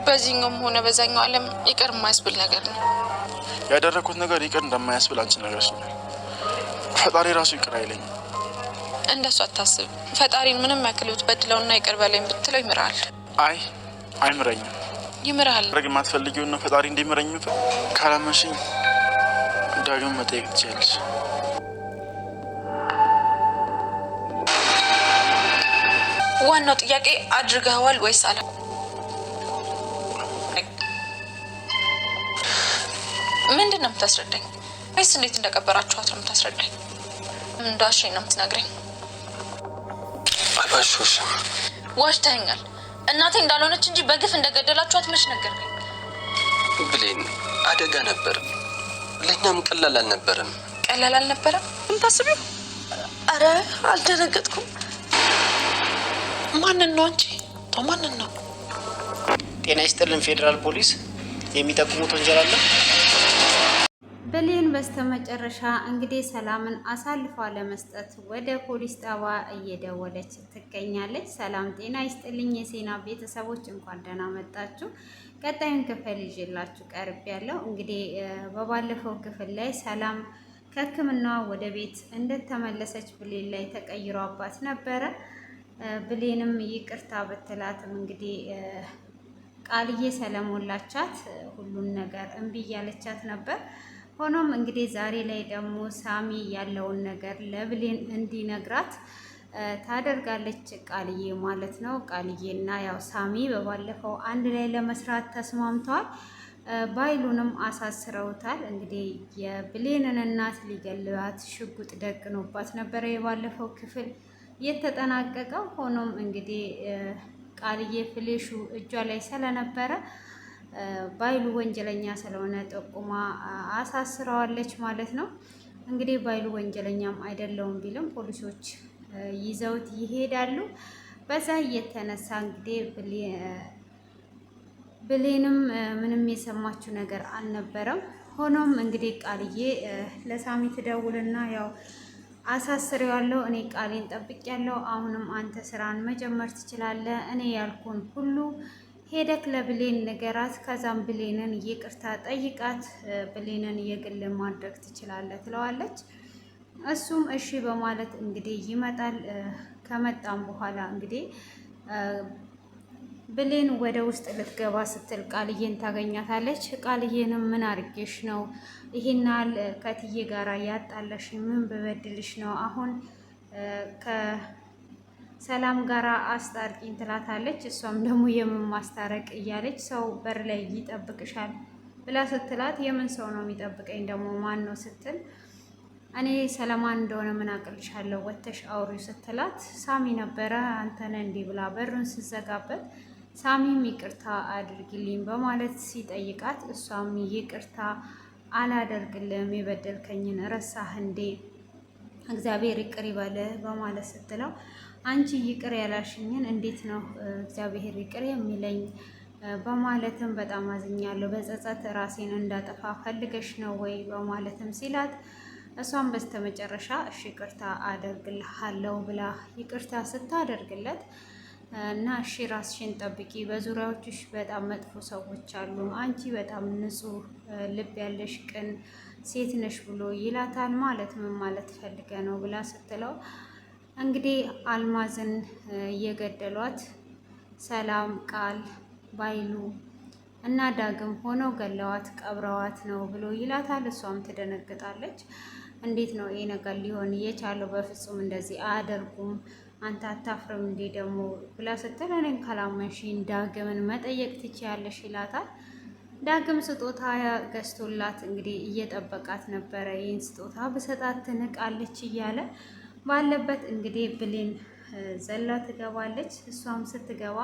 በዚህኛውም ሆነ በዛኛው ዓለም ይቅር የማያስብል ነገር ነው ያደረኩት ነገር። ይቅር እንደማያስብል አንቺ ነገርሽ ነው። ፈጣሪ ራሱ ይቅር አይለኝም። እንደሱ አታስብ። ፈጣሪን ምንም ያክል ብትበድለውና ይቅር በለኝ ብትለው ይምራል። አይምረኝም። ይምራል። ረግ የማትፈልጊውን ነው ፈጣሪ እንዲምረኝ። ካላመንሽኝ ዳግም መጠየቅ ትችያለሽ። ዋናው ጥያቄ አድርገዋል ወይስ አለ? ምንድን ነው የምታስረዳኝ? ወይስ እንዴት እንደቀበራችኋት ነው የምታስረዳኝ? እንዳልሽኝ ነው የምትነግረኝ? አልዋሸሁሽም። ዋሽተኸኛል። እናቴ እንዳልሆነች እንጂ በግፍ እንደገደላችኋት መች ነገርከኝ? ብሌን፣ አደጋ ነበር። ለእኛም ቀላል አልነበረም። ቀላል አልነበረም? የምታስቢው? አረ አልደነገጥኩም። ማንን ነው አንቺ? ማንን ነው? ጤና ይስጥልን ፌዴራል ፖሊስ። የሚጠቁሙት ወንጀል አለ? ብሌን በስተመጨረሻ እንግዲህ ሰላምን አሳልፋ ለመስጠት ወደ ፖሊስ ጣቢያ እየደወለች ትገኛለች። ሰላም ጤና ይስጥልኝ የሴና ቤተሰቦች፣ እንኳን ደህና መጣችሁ። ቀጣዩን ክፍል ይዤላችሁ ቀርብ ያለው እንግዲህ በባለፈው ክፍል ላይ ሰላም ከሕክምና ወደ ቤት እንደተመለሰች ብሌን ላይ ተቀይሮባት ነበረ። ብሌንም ይቅርታ ብትላትም እንግዲህ ቃልዬ ስለሞላቻት ሁሉን ነገር እምቢ እያለቻት ነበር። ሆኖም እንግዲህ ዛሬ ላይ ደግሞ ሳሚ ያለውን ነገር ለብሌን እንዲነግራት ታደርጋለች፣ ቃልዬ ማለት ነው። ቃልዬና ያው ሳሚ በባለፈው አንድ ላይ ለመስራት ተስማምተዋል። ባይሉንም አሳስረውታል። እንግዲህ የብሌንን እናት ሊገሏት ሽጉጥ ደቅኖባት ነበረ የባለፈው ክፍል የተጠናቀቀው። ሆኖም እንግዲህ ቃልዬ ፍሌሹ እጇ ላይ ስለነበረ ባይሉ ወንጀለኛ ስለሆነ ጠቁማ አሳስረዋለች ማለት ነው። እንግዲህ ባይሉ ወንጀለኛም አይደለውም ቢልም ፖሊሶች ይዘውት ይሄዳሉ። በዛ እየተነሳ እንግዲህ ብሌንም ምንም የሰማችው ነገር አልነበረም። ሆኖም እንግዲህ ቃልዬ ለሳሚ ትደውልና ያው አሳስሬዋለሁ፣ እኔ ቃሌን ጠብቄያለሁ፣ አሁንም አንተ ስራን መጀመር ትችላለህ፣ እኔ ያልኩን ሁሉ ሄደክ ለብሌን ንገራት፣ ከዛም ብሌንን ይቅርታ ጠይቃት፣ ብሌንን የግል ማድረግ ትችላለህ ትለዋለች። እሱም እሺ በማለት እንግዲህ ይመጣል። ከመጣም በኋላ እንግዲህ ብሌን ወደ ውስጥ ልትገባ ስትል ቃልዬን ታገኛታለች። ቃልዬንም ምን አርጌሽ ነው ይሄናል ከትዬ ጋራ ያጣለሽ? ምን በበድልሽ ነው? አሁን ከሰላም ጋራ አስታርቂኝ ትላታለች። እሷም ደግሞ የምን ማስታረቅ እያለች ሰው በር ላይ ይጠብቅሻል ብላ ስትላት የምን ሰው ነው የሚጠብቀኝ ደግሞ ማን ነው ስትል እኔ ሰለማን እንደሆነ ምን አቅልሻለሁ ወተሽ አውሪው ስትላት ሳሚ ነበረ አንተነ እንዲህ ብላ በሩን ስዘጋበት ሳሚም ይቅርታ አድርግልኝ በማለት ሲጠይቃት እሷም ይቅርታ አላደርግልም የበደልከኝን ረሳህ እንዴ እግዚአብሔር ይቅር ይበልህ በማለት ስትለው አንቺ ይቅር ያላሽኝን እንዴት ነው እግዚአብሔር ይቅር የሚለኝ በማለትም በጣም አዝኛለሁ፣ በጸጸት ራሴን እንዳጠፋ ፈልገሽ ነው ወይ በማለትም ሲላት እሷም በስተመጨረሻ እሺ ይቅርታ አደርግልሃለሁ ብላ ይቅርታ ስታደርግለት እና እሺ ራስሽን ጠብቂ፣ በዙሪያዎችሽ በጣም መጥፎ ሰዎች አሉ፣ አንቺ በጣም ንጹህ ልብ ያለሽ ቅን ሴት ነሽ ብሎ ይላታል። ማለት ምን ማለት ፈልገ ነው ብላ ስትለው እንግዲህ አልማዝን እየገደሏት ሰላም፣ ቃል፣ ባይሉ እና ዳግም ሆነው ገለዋት ቀብረዋት ነው ብሎ ይላታል። እሷም ትደነግጣለች። እንዴት ነው ይሄ ነገር ሊሆን የቻለው? በፍጹም እንደዚህ አያደርጉም፣ አንተ አታፍርም እንዴ ደግሞ ብላ ስትል እኔን ካላመንሽኝ ዳግምን መጠየቅ ትችያለሽ ይላታል። ዳግም ስጦታ ገዝቶላት እንግዲህ እየጠበቃት ነበረ። ይህን ስጦታ ብሰጣት ትንቃለች እያለ ባለበት እንግዲህ ብሌን ዘላ ትገባለች። እሷም ስትገባ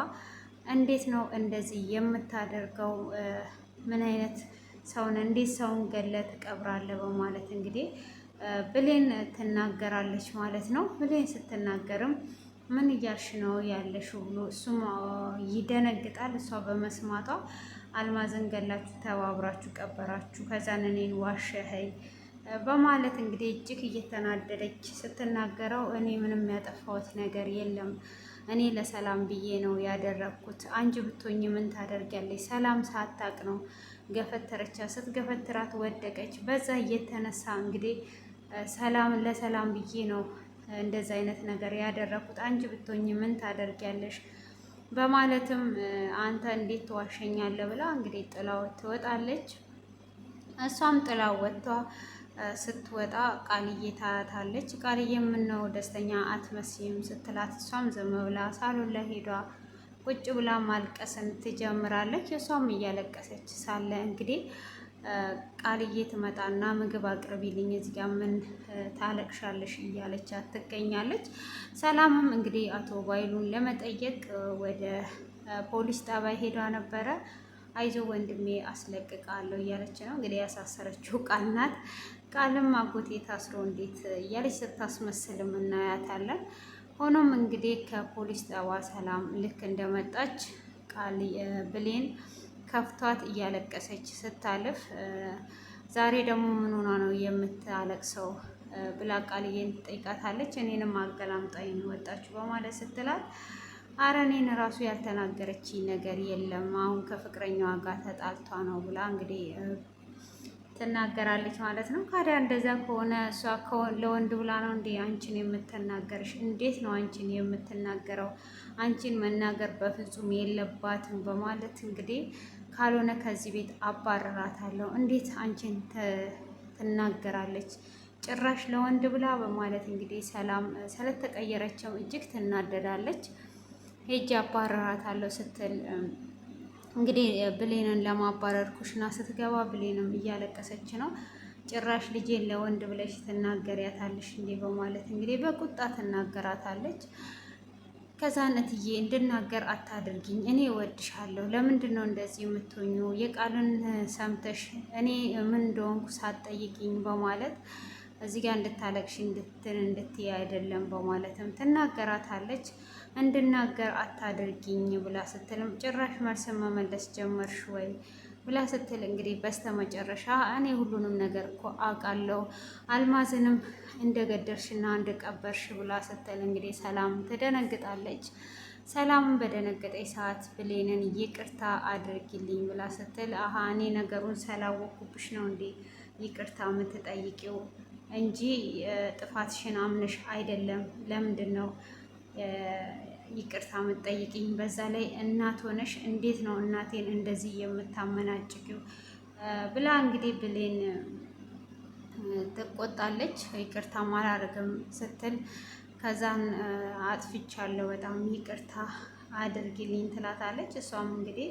እንዴት ነው እንደዚህ የምታደርገው? ምን አይነት ሰውን እንዴት ሰውን ገለ ትቀብራለህ? በማለት እንግዲህ ብሌን ትናገራለች ማለት ነው። ብሌን ስትናገርም ምን እያልሽ ነው ያለሽው ብሎ እሱም ይደነግጣል። እሷ በመስማቷ አልማዝን ገላችሁ ተባብራችሁ ቀበራችሁ፣ ከዛን እኔን ዋሸኸኝ በማለት እንግዲህ እጅግ እየተናደደች ስትናገረው እኔ ምንም ያጠፋሁት ነገር የለም እኔ ለሰላም ብዬ ነው ያደረኩት። አንቺ ብትሆኚ ምን ታደርጊያለሽ? ሰላም ሳታቅ ነው ገፈተረቻ። ስትገፈትራት ወደቀች። በዛ እየተነሳ እንግዲህ ሰላም ለሰላም ብዬ ነው እንደዛ አይነት ነገር ያደረኩት። አንቺ ብትሆኚ ምን ታደርጊያለሽ? በማለትም አንተ እንዴት ትዋሸኛለህ ብላ እንግዲህ ጥላው ትወጣለች። እሷም ጥላው ወጥቷ ስትወጣ ቃልዬ ታያታለች። ቃልዬ ምነው ደስተኛ አትመስይም ስትላት እሷም ዝም ብላ ሳሎን ላይ ሄዷ ቁጭ ብላ ማልቀስን ትጀምራለች። እሷም እያለቀሰች ሳለ እንግዲህ ቃልዬ ትመጣና ምግብ አቅርቢልኝ እዚህ ጋር ምን ታለቅሻለሽ እያለቻት ትገኛለች። ሰላምም እንግዲህ አቶ ባይሉን ለመጠየቅ ወደ ፖሊስ ጣቢያ ሄዷ ነበረ። አይዞ ወንድሜ አስለቅቃለሁ እያለች ነው እንግዲህ ያሳሰረችው ቃል ናት። ቃልም አጎቴ ታስሮ እንዴት እያለች ስታስመስልም እናያታለን። ሆኖም እንግዲህ ከፖሊስ ጣቢያ ሰላም ልክ እንደመጣች ቃል ብሌን ከፍቷት እያለቀሰች ስታልፍ ዛሬ ደግሞ ምን ሆና ነው የምታለቅሰው ብላ ቃልዬን ትጠይቃታለች። እኔንም አገላምጣኝ ነው ወጣችሁ በማለት ስትላት አረ እኔን ራሱ ያልተናገረች ነገር የለም አሁን ከፍቅረኛዋ ጋር ተጣልቷ ነው ብላ እንግዲህ ትናገራለች ማለት ነው። ካዲያ እንደዛ ከሆነ እሷ ለወንድ ብላ ነው እንዴ አንቺን የምትናገርሽ? እንዴት ነው አንቺን የምትናገረው? አንቺን መናገር በፍጹም የለባትም በማለት እንግዲህ ካልሆነ ከዚህ ቤት አባረራታለሁ። እንዴት አንቺን ትናገራለች? ጭራሽ ለወንድ ብላ በማለት እንግዲህ ሰላም ስለተቀየረችው እጅግ ትናደዳለች። ሄጄ አባረራታለሁ ስትል እንግዲህ ብሌንን ለማባረር ኩሽና ስትገባ ብሌንም እያለቀሰች ነው። ጭራሽ ልጄን ለወንድ ብለሽ ትናገሪያታለሽ እንዴ በማለት እንግዲህ በቁጣ ትናገራታለች። ከዛ እትዬ እንድናገር አታድርጊኝ፣ እኔ እወድሻለሁ። ለምንድን ነው እንደዚህ የምትሆኙ? የቃልን ሰምተሽ እኔ ምን እንደሆንኩ ሳትጠይቂኝ በማለት እዚህ ጋር እንድታለቅሽ እንድትይ አይደለም በማለትም ትናገራታለች። እንድናገር አታድርጊኝ ብላ ስትልም ጭራሽ መልስ መመለስ ጀመርሽ ወይ ብላ ስትል እንግዲህ በስተመጨረሻ እኔ ሁሉንም ነገር እኮ አውቃለሁ አልማዝንም እንደገደልሽና እንደቀበርሽ ብላ ስትል እንግዲህ ሰላም ትደነግጣለች። ሰላምን በደነገጠች ሰዓት ብሌንን ይቅርታ አድርጊልኝ ብላ ስትል አሀ እኔ ነገሩን ስላወኩብሽ ነው እንዴ ይቅርታ የምትጠይቂው እንጂ ጥፋትሽን አምነሽ አይደለም። ለምንድን ነው ይቅርታ የምትጠይቂኝ? በዛ ላይ እናት ሆነሽ እንዴት ነው እናቴን እንደዚህ የምታመናጭቂው? ብላ እንግዲህ ብሌን ትቆጣለች። ይቅርታ አላደርግም ስትል ከዛን አጥፍቻለሁ በጣም ይቅርታ አድርጊልኝ ትላታለች። እሷም እንግዲህ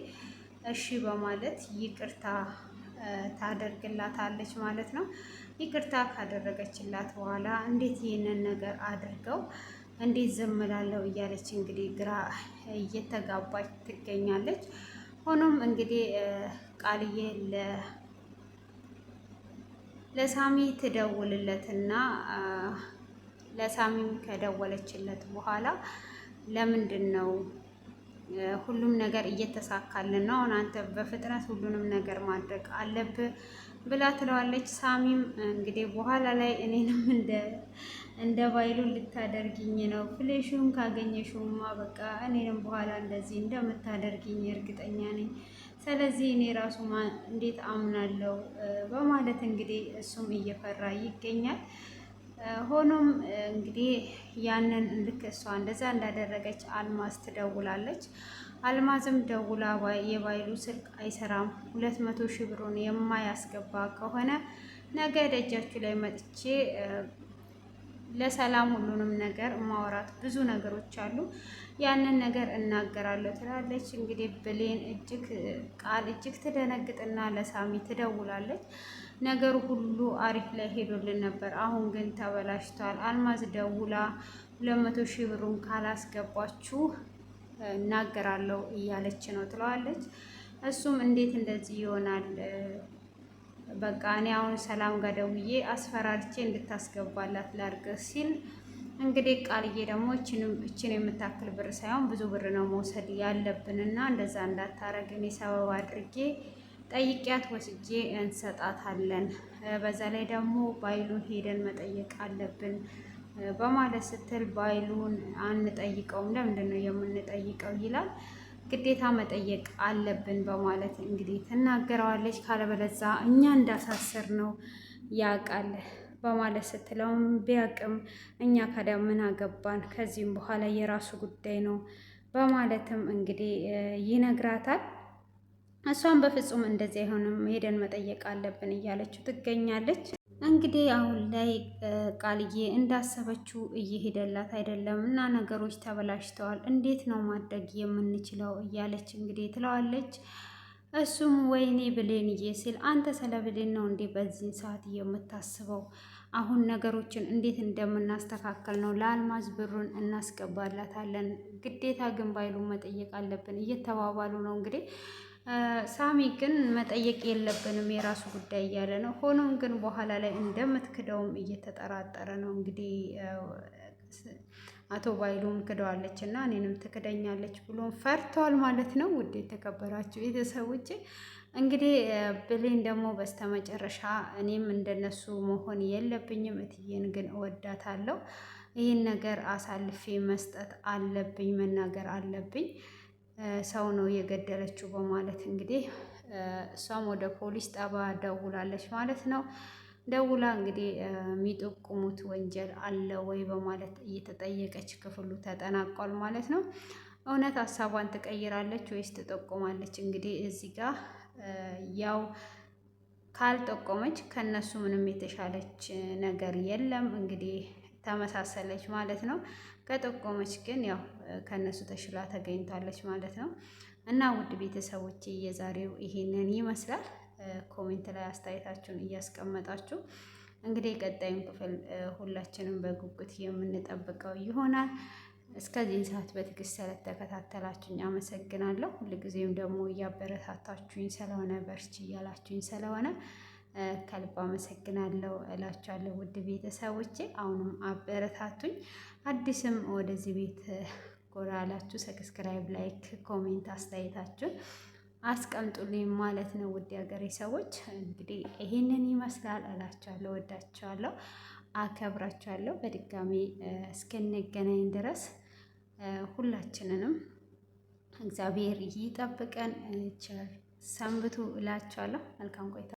እሺ በማለት ይቅርታ ታደርግላታለች ማለት ነው። ይቅርታ ካደረገችላት በኋላ እንዴት ይህንን ነገር አድርገው እንዴት ዝም እላለሁ እያለች እንግዲህ ግራ እየተጋባች ትገኛለች። ሆኖም እንግዲህ ቃልዬ ለሳሚ ትደውልለትና ለሳሚም ከደወለችለት በኋላ ለምንድን ነው ሁሉም ነገር እየተሳካልን ነው፣ አሁን አንተ በፍጥነት ሁሉንም ነገር ማድረግ አለብህ ብላ ትለዋለች። ሳሚም እንግዲህ በኋላ ላይ እኔንም እንደ ባይሉ ልታደርጊኝ ነው፣ ፍሌሹን ካገኘሽውማ በቃ እኔንም በኋላ እንደዚህ እንደምታደርጊኝ እርግጠኛ ነኝ፣ ስለዚህ እኔ ራሱ እንዴት አምናለሁ በማለት እንግዲህ እሱም እየፈራ ይገኛል። ሆኖም እንግዲህ ያንን ልክ እሷ እንደዛ እንዳደረገች አልማዝ ትደውላለች። አልማዝም ደውላ የባይሉ ስልክ አይሰራም፣ 200 ሺህ ብሩን የማያስገባ ከሆነ ነገ ደጃችሁ ላይ መጥቼ ለሰላም ሁሉንም ነገር ማውራት ብዙ ነገሮች አሉ፣ ያንን ነገር እናገራለሁ ትላለች። እንግዲህ ብሌን እጅግ ትደነግጥና ለሳሚ ትደውላለች። ነገሩ ሁሉ አሪፍ ላይ ሄዶልን ነበር፣ አሁን ግን ተበላሽቷል። አልማዝ ደውላ 200 ሺህ ብሩን ካላስገባችሁ እናገራለሁ እያለች ነው ትለዋለች። እሱም እንዴት እንደዚህ ይሆናል? በቃ እኔ አሁን ሰላም ጋር ደውዬ አስፈራርቼ እንድታስገባላት ላድርግ ሲል እንግዲህ ቃልዬ ደግሞ እችን የምታክል ብር ሳይሆን ብዙ ብር ነው መውሰድ ያለብንና እንደዛ እንዳታረግ እኔ ሰበብ አድርጌ ጠይቂያት ወስጄ እንሰጣታለን። በዛ ላይ ደግሞ ባይሉን ሄደን መጠየቅ አለብን በማለት ስትል ባይሉን አንጠይቀውም፣ ለምንድን ነው የምንጠይቀው ይላል። ግዴታ መጠየቅ አለብን በማለት እንግዲህ ትናገረዋለች። ካለበለዛ እኛ እንዳሳሰር ነው ያውቃል በማለት ስትለውም ቢያቅም እኛ ካዲያ ምን አገባን፣ ከዚህም በኋላ የራሱ ጉዳይ ነው በማለትም እንግዲህ ይነግራታል። እሷም በፍጹም እንደዚህ አይሆንም ሄደን መጠየቅ አለብን እያለችው ትገኛለች። እንግዲህ አሁን ላይ ቃልዬ እንዳሰበችው እየሄደላት አይደለም እና ነገሮች ተበላሽተዋል፣ እንዴት ነው ማድረግ የምንችለው እያለች እንግዲህ ትለዋለች። እሱም ወይኔ ብሌንዬ ሲል አንተ ስለ ብሌን ነው እንዴ በዚህ ሰዓት የምታስበው? አሁን ነገሮችን እንዴት እንደምናስተካከል ነው። ለአልማዝ ብሩን እናስገባላታለን፣ ግዴታ ግን ባይሉን መጠየቅ አለብን እየተባባሉ ነው እንግዲህ ሳሚ ግን መጠየቅ የለብንም የራሱ ጉዳይ እያለ ነው። ሆኖም ግን በኋላ ላይ እንደምትክደውም እየተጠራጠረ ነው። እንግዲህ አቶ ባይሉም ክደዋለች እና እኔንም ትክደኛለች ብሎም ፈርቷል ማለት ነው። ውድ የተከበራችሁ ቤተሰቦች እንግዲህ ብሌን ደግሞ በስተመጨረሻ እኔም እንደነሱ መሆን የለብኝም፣ እትዬን ግን እወዳታለሁ፣ ይህን ነገር አሳልፌ መስጠት አለብኝ፣ መናገር አለብኝ፣ ሰው ነው የገደለችው በማለት እንግዲህ እሷም ወደ ፖሊስ ጣቢያ ደውላለች ማለት ነው። ደውላ እንግዲህ የሚጠቁሙት ወንጀል አለ ወይ በማለት እየተጠየቀች ክፍሉ ተጠናቋል ማለት ነው። እውነት ሀሳቧን ትቀይራለች ወይስ ትጠቁማለች? እንግዲህ እዚህ ጋር ያው ካልጠቆመች ከነሱ ምንም የተሻለች ነገር የለም እንግዲህ ተመሳሰለች ማለት ነው። ከጠቆመች ግን ያው ከነሱ ተሽላ ተገኝታለች ማለት ነው። እና ውድ ቤተሰቦች የዛሬው ይሄንን ይመስላል። ኮሜንት ላይ አስተያየታችሁን እያስቀመጣችሁ እንግዲህ ቀጣዩን ክፍል ሁላችንም በጉጉት የምንጠብቀው ይሆናል። እስከዚህን ሰዓት በትዕግስት ስለተከታተላችሁኝ አመሰግናለሁ። ሁልጊዜም ደግሞ እያበረታታችሁኝ ስለሆነ በርቺ እያላችሁኝ ስለሆነ ከልብ አመሰግናለሁ እላችኋለሁ። ውድ ቤተሰቦቼ አሁንም አበረታቱኝ። አዲስም ወደዚህ ቤት ጎራ ያላችሁ ሰብስክራይብ፣ ላይክ፣ ኮሜንት አስተያየታችሁን አስቀምጡልኝ ማለት ነው። ውድ ሀገሬ ሰዎች እንግዲህ ይሄንን ይመስላል እላችኋለሁ። ወዳችኋለሁ፣ አከብራችኋለሁ። በድጋሚ እስክንገናኝ ድረስ ሁላችንንም እግዚአብሔር ይጠብቀን። ቸር ሰንብቱ እላችኋለሁ። መልካም ቆይታ